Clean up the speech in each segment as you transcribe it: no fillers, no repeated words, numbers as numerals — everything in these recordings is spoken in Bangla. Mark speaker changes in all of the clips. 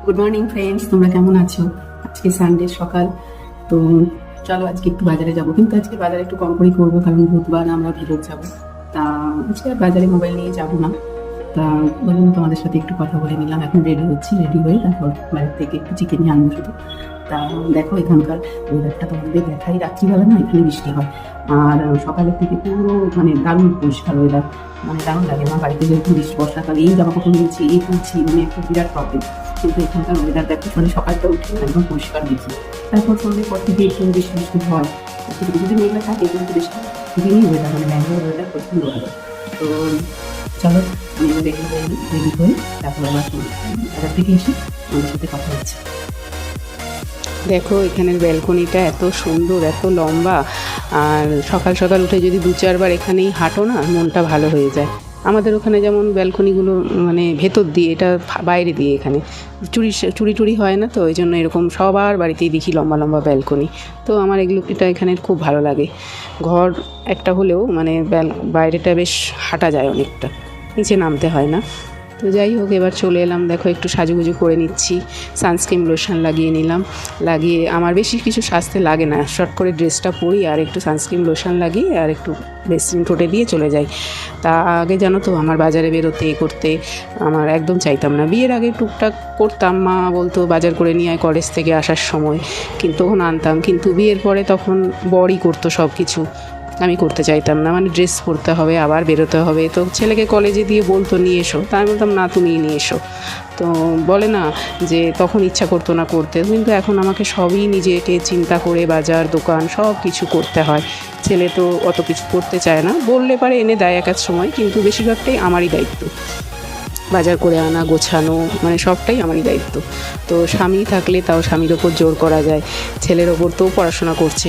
Speaker 1: গুড মর্নিং ফ্রেন্ডস, তোমরা কেমন আছো? আজকে সানডে সকাল। তো চলো আজকে একটু বাজারে যাব, কিন্তু আজকে বাজারে একটু কম করে করবো, কারণ বুধবার আমরা ভেলোর যাবো। তা আজকে আর বাজারে মোবাইল নিয়ে যাবো না। তা বলুন, তোমাদের সাথে একটু কথা বলে নিলাম। এখন রেডি হচ্ছি, রেডি হয়ে তারপর বাইরে থেকে একটু চিকেন নিয়ে আনবো শুধু। তা দেখো এখানকার ওয়েদারটা তোমাদের দেখাই। রাত্রিবেলা না এখানে বৃষ্টি হয়, আর সকালের থেকে পুরো মানে দারুণ পরিষ্কার ওয়েদার, মানে দারুণ লাগে। আমার বাড়িতে যেহেতু বর্ষাকালে এই জামা কাপড় নিয়েছি, এই তুলছি, মানে একটা বিরাট প্রবলেম। কিন্তু এখানকার ওয়েদার দেখো, মানে সকালটা উঠে একদম পরিষ্কার দেখি। তারপর সন্ধ্যের পর থেকে একটু বৃষ্টি বৃষ্টি হয়, কিন্তু যদি মেঘলা থাকে কিন্তু বৃষ্টি দিনই ওয়েদার, মানে ব্যাঙ্গালোর ওয়েদার প্রচণ্ড ভালো। তো চলো আমি এবার রেডি হই, তারপর আবার বাজার থেকে এসে আমাদের সাথে কথা হচ্ছে।
Speaker 2: দেখো এখানের ব্যালকনিটা এত সুন্দর, এত লম্বা, আর সকাল সকাল উঠে যদি 2-4 বার এখানেই হাঁটো না, মনটা ভালো হয়ে যায়। আমাদের ওখানে যেমন ব্যালকনিগুলো মানে ভেতর দিয়ে, এটা বাইরে দিয়ে, এখানে চুরি টুরি হয় না, তো ওই জন্য এরকম সবার বাড়িতেই দেখি লম্বা লম্বা ব্যালকনি। তো আমার এটা এখানে খুব ভালো লাগে। ঘর একটা হলেও মানে বাইরেটা বেশ হাঁটা যায় অনেকটা, নিচে নামতে হয় না। তো যাই হোক, এবার চলে এলাম। দেখো একটু সাজুগুজু করে নিচ্ছি, সানস্ক্রিন লোশন লাগিয়ে নিলাম। লাগিয়ে আমার বেশি কিছু সাজতে লাগে না, শর্ট করে ড্রেসটা পরি আর একটু সানস্ক্রিন লোশন লাগিয়ে আর একটু বেসিন ঠোঁটে দিয়ে চলে যাই। তা আগে জানো তো, আমার বাজারে বেরোতে করতে আমার একদম চাইতাম না। বিয়ের আগে টুকটাক করতাম, মা বলতো বাজার করে নিয়ে আয় কলেজ থেকে আসার সময়, কিন্তু তখন আনতাম। কিন্তু বিয়ের পরে তখন বরই করতো সব কিছু, আমি করতে চাইতাম না। মানে ড্রেস পরতে হবে, আবার বেরোতে হবে, তো ছেলেকে কলেজে দিয়ে বলতো নিয়ে এসো, তা আমি বলতাম না তুমিই নিয়ে এসো। তো বলে না যে তখন ইচ্ছা করতো না করতে, কিন্তু এখন আমাকে সবই নিজেকে চিন্তা করে বাজার দোকান সব কিছু করতে হয়। ছেলে তো অত কিছু করতে চায় না, বললে পারে এনে দেয় এক এক সময়, কিন্তু বেশিরভাগটাই আমারই দায়িত্ব। বাজার করে আনা, গোছানো, মানে সবটাই আমারই দায়িত্ব। তো স্বামী থাকলে তাও স্বামীর ওপর জোর করা যায়, ছেলের ওপর তো পড়াশোনা করছে,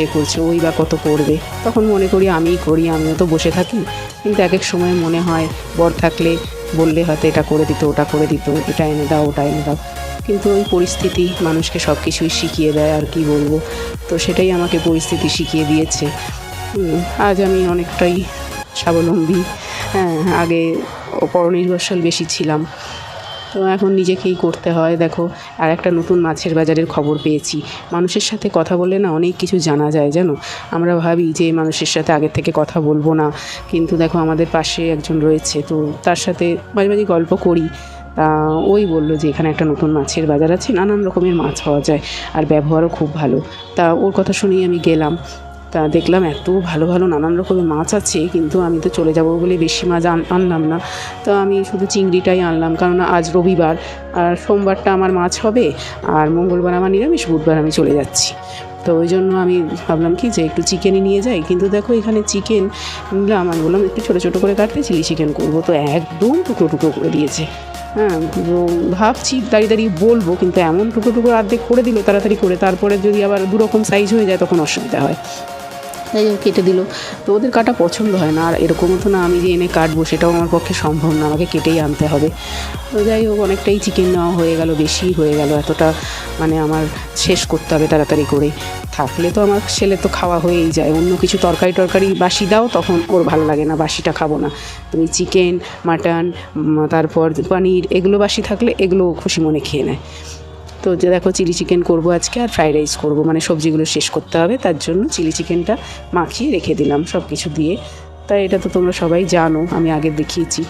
Speaker 2: ওই বা কত করবে। তখন মনে করি আমিই করি, আমিও তো বসে থাকি। কিন্তু এক এক সময় মনে হয় বর থাকলে বললে হয়তো এটা করে দিত, ওটা করে দিত, এটা এনে দাও, ওটা এনে দাও। কিন্তু ওই পরিস্থিতি মানুষকে সব কিছুই শিখিয়ে দেয়, আর কি বলবো। তো সেটাই আমাকে পরিস্থিতি শিখিয়ে দিয়েছে। আজ আমি অনেকটাই স্বাবলম্বী। হ্যাঁ, আগে পরনির্ভরশীল বেশি ছিলাম, তো এখন নিজেকেই করতে হয়। দেখো আর একটা নতুন মাছের বাজারের খবর পেয়েছি। মানুষের সাথে কথা বললে না অনেক কিছু জানা যায়, জানো। আমরা ভাবি যে মানুষের সাথে আগের থেকে কথা বলবো না, কিন্তু দেখো আমাদের পাশে একজন রয়েছে, তো তার সাথে মাঝে মাঝে গল্প করি। তা ওই বললো যে এখানে একটা নতুন মাছের বাজার আছে, নানান রকমের মাছ পাওয়া যায়, আর ব্যবহারও খুব ভালো। তা ওর কথা শুনেই আমি গেলাম। তা দেখলাম এত ভালো ভালো নানান রকমের মাছ আছে, কিন্তু আমি তো চলে যাব বলে বেশি মাছ আনলাম না। তো আমি শুধু চিংড়িটাই আনলাম, কারণ আজ রবিবার, আর সোমবারটা আমার মাছ হবে, আর মঙ্গলবার আমার নিরামিষ, বুধবার আমি চলে যাচ্ছি। তো ওই জন্য আমি ভাবলাম কি যে একটু চিকেনই নিয়ে যাই। কিন্তু দেখো এখানে চিকেন নিলাম, আমি বললাম একটু ছোটো ছোটো করে কাটতে, চিলি চিকেন করবো, তো একদম টুকরো টুকরো করে দিয়েছে। হ্যাঁ, ভাবছি দাঁড়িয়ে দাঁড়িয়ে বলবো, কিন্তু এমন টুকরো টুকরো অর্ধেক করে দিল তাড়াতাড়ি করে, তারপরে যদি আবার দুরকম সাইজ হয়ে যায় তখন অসুবিধা হয়। তাই কেটে দিল। তো ওদের কাটা পছন্দ হয় না, আর এরকমও তো না আমি যে এনে কাটবো সেটাও আমার পক্ষে সম্ভব না, আমাকে কেটেই আনতে হবে। তো যাই হোক, অনেকটাই চিকেন নেওয়া হয়ে গেল, বেশি হয়ে গেল, এতটা মানে আমার শেষ করতে হবে তাড়াতাড়ি করে। থাকলে তো আমার ছেলে তো খাওয়া হয়েই যায়, অন্য কিছু তরকারি বাসি দাও, তখন ওর ভালো লাগে না, বাসিটা খাবো না। তুমি চিকেন, মাটন, তারপর পনির, এগুলো বাসি থাকলে এগুলো খুশি মনে খেয়ে নেয়। তো যে দেখো চিলি চিকেন করবো আজকে, আর ফ্রাইড রাইস করবো, মানে সবজিগুলো শেষ করতে হবে, তার জন্য চিলি চিকেনটা মাখিয়ে রেখে দিলাম সব কিছু দিয়ে। তাই এটা তো তোমরা সবাই জানো, আমি আগে দেখিয়েছি,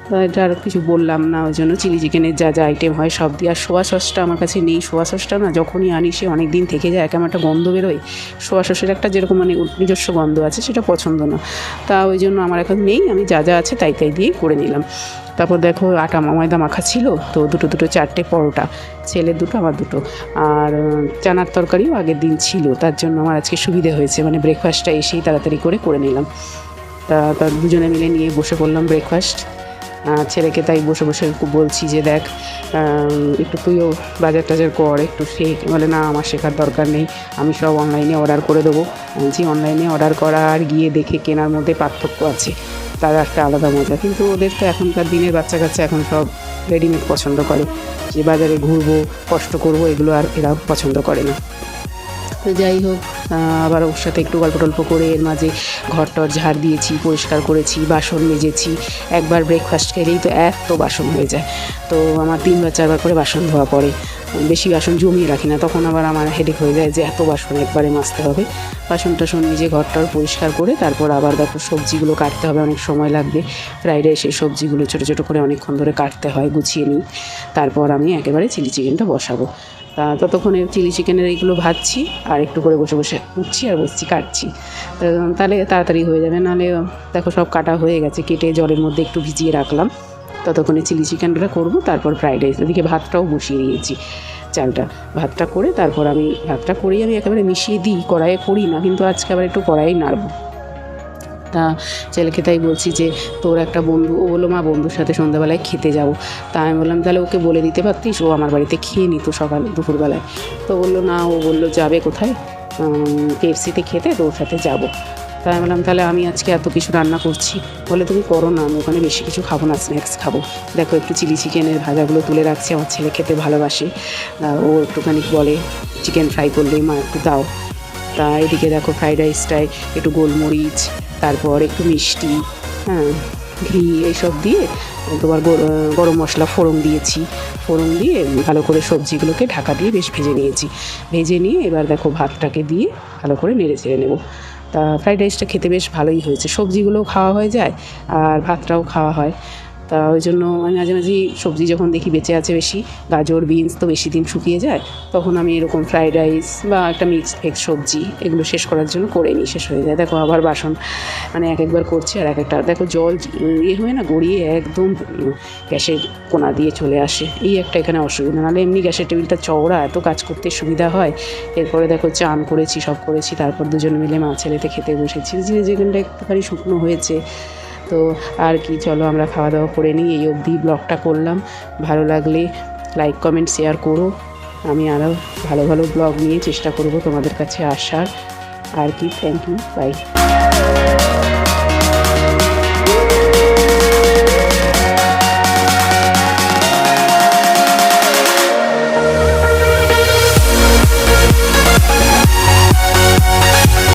Speaker 2: তো এটা আর কিছু বললাম না। ওই জন্য চিলি চিকেনের যা যা আইটেম হয় সব দিয়ে। আর সোয়া সসটা আমার কাছে নেই, সোয়া সসটা না যখনই আনি সে অনেক দিন থেকে যায়, কেমন একটা গন্ধ বেরোয়। সোয়া সসের একটা যেরকম মানে নিজস্ব গন্ধ আছে, সেটা পছন্দ না। তা ওই জন্য আমার এখন নেই, আমি যা যা আছে তাই দিয়েই করে নিলাম। তারপর দেখো আটা ময়দা মাখা ছিল, তো দুটো 4টে পরোটা, ছেলের দুটো আমার দুটো, আর চানার তরকারিও আগের দিন ছিল, তার জন্য আমার আজকে সুবিধে হয়েছে, মানে ব্রেকফাস্টটা এসেই তাড়াতাড়ি করে নিলাম। তার দুজনে মিলে নিয়ে বসে পড়লাম ব্রেকফাস্ট। ছেলেকে তাই বসে বসে বলছি যে দেখ একটু তুইও বাজার টাজার কর, একটু শেখ। বলে না, আমার শেখার দরকার নেই, আমি সব অনলাইনে অর্ডার করে দেবো। বলছি অনলাইনে অর্ডার করা আর গিয়ে দেখে কেনার মধ্যে পার্থক্য আছে, তার একটা আলাদা মজা। কিন্তু ওদের তো এখনকার দিনের বাচ্চা কাচ্চা এখন সব রেডিমেড পছন্দ করে, যে বাজারে ঘুরবো কষ্ট করবো এগুলো আর এরা পছন্দ করে না। তো যাই হোক, আবার ওর সাথে একটু গল্প টল্প করে এর মাঝে ঘর টর ঝাড় দিয়েছি, পরিষ্কার করেছি, বাসন মেজেছি। একবার ব্রেকফাস্ট খেলেই তো এত বাসন হয়ে যায়, তো আমার 3-4বার করে বাসন ধোয়া পড়ে। বেশি বাসন জমিয়ে রাখি না, তখন আবার আমার হেডেক হয়ে যায় যে এত বাসন একবারে মাজতে হবে। বাসন টাসন নিজে ঘরটার পরিষ্কার করে তারপর আবার দেখো সবজিগুলো কাটতে হবে, অনেক সময় লাগবে। ফ্রাইড রাইসের সবজিগুলো ছোটো ছোটো করে অনেকক্ষণ ধরে কাটতে হয়, গুছিয়ে নিই। তারপর আমি একেবারে চিলি চিকেনটা বসাবো। ততক্ষণে চিলি চিকেনের এইগুলো ভাজছি আর একটু করে বসে বসে উঠছি আর বসছি কাটছি, তাহলে তাড়াতাড়ি হয়ে যাবে। নাহলে দেখো সব কাটা হয়ে গেছে, কেটে জলের মধ্যে একটু ভিজিয়ে রাখলাম। ততক্ষণে চিলি চিকেনটা করবো, তারপর ফ্রাইড রাইস। এদিকে ভাতটাও বসিয়ে দিয়েছি, চালটা ভাতটা করে তারপর আমি ভাতটা করেই আমি একেবারে মিশিয়ে দিই, কড়াইয়ে করি না, কিন্তু আজকে আবার একটু কড়াই নাড়বো। তা ছেলেকে তাই বলছি যে তোর একটা বন্ধু, ও বললো মা বন্ধুর সাথে সন্ধ্যাবেলায় খেতে যাবো। তা আমি বললাম তাহলে ওকে বলে দিতে পারতিস, ও আমার বাড়িতে খেয়ে নিত সকালে দুপুরবেলায়। তো বললো না, ও বললো যাবে কোথায়, KFC-তে খেতে, তো ওর সাথে যাবো। তাই আমি বললাম তাহলে আমি আজকে এত কিছু রান্না করছি, বলে তুমি করো না, আমি ওখানে বেশি কিছু খাবো না, স্ন্যাক্স খাবো। দেখো একটু চিলি চিকেনের ভাজাগুলো তুলে রাখছি, আমার ছেলে খেতে ভালোবাসে, ও একটুখানি বলে চিকেন ফ্রাই করলেই মা একটু দাও। তা এদিকে দেখো ফ্রাইড রাইসটায় একটু গোলমরিচ, তারপর একটু মিষ্টি, হ্যাঁ ঘি এইসব দিয়ে তোমার গরম মশলা ফোড়ন দিয়েছি, ফোড়ন দিয়ে ভালো করে সবজিগুলোকে ঢাকা দিয়ে বেশ ভেজে নিয়েছি। ভেজে নিয়ে এবার দেখো ভাতটাকে দিয়ে ভালো করে নেড়ে চেড়ে নেবো। তা ফ্রাইড রাইসটা খেতে বেশ ভালোই হয়েছে, সবজিগুলোও খাওয়া হয়ে যায় আর ভাতটাও খাওয়া হয়। তা ওই জন্য আমি মাঝে মাঝেই সবজি যখন দেখি বেঁচে আছে বেশি, গাজর বিনস তো বেশি দিন শুকিয়ে যায়, তখন আমি এরকম ফ্রাইড রাইস বা একটা মিক্সড ভেজ সবজি এগুলো শেষ করার জন্য করে নিই, শেষ হয়ে যায়। দেখো আবার বাসন মানে এক একবার করছি আর এক একটা দেখো জল হয়ে না গড়িয়ে একদম গ্যাসের কোনা দিয়ে চলে আসে, এই একটা এখানে অসুবিধা। নাহলে এমনি গ্যাসের টেবিলটা চওড়া, এত কাজ করতে সুবিধা হয়। এরপরে দেখো চান করেছি, সব করেছি, তারপর দুজনে মিলে মা ছেলেতে খেতে বসেছি। যেখানটা একটুখানি শুকনো হয়েছে, তো আর কি, চলো আমরা খাওয়া দাওয়া করে নিই। এই অবধি ব্লগটা করলাম, ভালো লাগলে লাইক কমেন্ট শেয়ার করো। আমি আরও ভালো ভালো ব্লগ নিয়ে চেষ্টা করব তোমাদের কাছে আসার। আর কি, থ্যাংক ইউ, বাই।